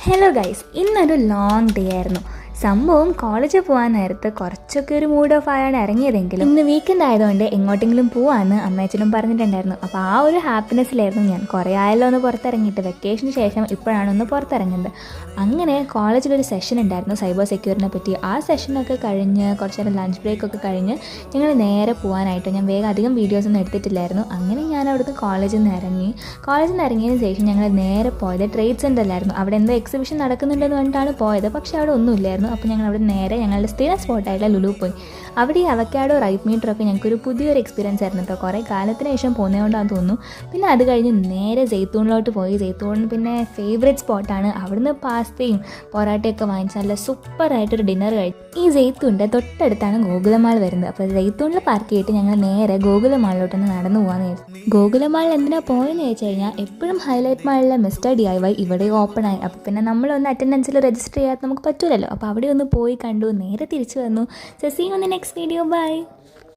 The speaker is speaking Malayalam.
ഹലോ ഗൈസ്, ഇന്നൊരു ലോങ് ഡേ ആയിരുന്നു. സംഭവം കോളേജിൽ പോകാൻ നേരത്ത് കുറച്ചൊക്കെ ഒരു മൂഡ് ഓഫ് ആയാണ് ഇറങ്ങിയതെങ്കിലും ഇന്ന് വീക്കെൻഡ് ആയതുകൊണ്ട് എങ്ങോട്ടെങ്കിലും പോവാമെന്ന് അമ്മയച്ചനും പറഞ്ഞിട്ടുണ്ടായിരുന്നു. അപ്പോൾ ആ ഒരു ഹാപ്പിനെസ്സിലായിരുന്നു ഞാൻ. കുറേ ആയല്ലോ ഒന്ന് പുറത്തിറങ്ങിയിട്ട്, വെക്കേഷന് ശേഷം ഇപ്പോഴാണ് ഒന്ന് പുറത്തിറങ്ങുന്നത്. അങ്ങനെ കോളേജിലൊരു സെഷൻ ഉണ്ടായിരുന്നു സൈബർ സെക്യൂരിറ്റിനെ പറ്റി. ആ സെഷനൊക്കെ കഴിഞ്ഞ് കുറച്ച് നേരം ലഞ്ച് ബ്രേക്കൊക്കെ കഴിഞ്ഞ് ഞങ്ങൾ നേരെ പോകാനായിട്ട്, ഞാൻ വേഗം അധികം വീഡിയോസൊന്നും എടുത്തിട്ടില്ലായിരുന്നു. അങ്ങനെ ഞാൻ അവിടുന്ന് കോളേജിൽ നിന്ന് ഇറങ്ങിയതിന് ശേഷം ഞങ്ങൾ നേരെ പോയത് ട്രേഡ് സെൻ്ററിലായിരുന്നു. അവിടെ എന്തോ എക്സിബിഷൻ നടക്കുന്നുണ്ടെന്ന് പറഞ്ഞിട്ടാണ് പോയത്, പക്ഷേ അവിടെ ഒന്നുമില്ലായിരുന്നു. അപ്പോൾ ഞങ്ങൾ അവിടെ നേരെ ഞങ്ങളുടെ സ്ഥിരം സ്പോട്ടായിട്ടുള്ള ലുലു പോയി. അവിടെ ഈ അവക്കാഡോ റൈപ്പ് മീറ്ററൊക്കെ ഞങ്ങൾക്കൊരു പുതിയൊരു എക്സ്പീരിയൻസ് ആയിരുന്നു കേട്ടോ. കുറേ കാലത്തിന് ശേഷം പോകുന്നതുകൊണ്ടാണെന്ന് തോന്നുന്നു. പിന്നെ അത് കഴിഞ്ഞ് നേരെ ജെയ്ത്തൂണിലോട്ട് പോയി. ജെയ്ത്തൂൺ പിന്നെ ഫേവറേറ്റ് സ്പോട്ടാണ്. അവിടുന്ന് പാസ്തയും പൊറാട്ടയൊക്കെ വാങ്ങിച്ച് നല്ല സൂപ്പറായിട്ടൊരു ഡിന്നർ കഴിച്ചു. ഈ ജെയ്ത്തൂണിൻ്റെ തൊട്ടടുത്താണ് ഗോകുലമാൾ വരുന്നത്. അപ്പോൾ ജെയ്ത്തൂണിൽ പാർക്ക് ചെയ്തിട്ട് ഞങ്ങൾ നേരെ ഗോകുലമാളിലോട്ടൊന്ന് നടന്നു പോകാമെന്ന് വിചാരിച്ചു. ഗോകുലമാളിൽ എന്തിനാണ് പോയെന്ന് ചോദിച്ചു കഴിഞ്ഞാൽ, എപ്പോഴും ഹൈലൈറ്റ് മാളിലെ മിസ്റ്റർ DIY ഇവിടെ ഓപ്പണായി. അപ്പോൾ പിന്നെ നമ്മളൊന്ന് അറ്റൻഡൻസിൽ രജിസ്റ്റർ ചെയ്യാത്ത നമുക്ക് പറ്റൂലല്ലോ. അപ്പോൾ അവിടെ ഒന്ന് പോയി കണ്ടു, നേരെ തിരിച്ചു വന്നു. So see you in the next video. By.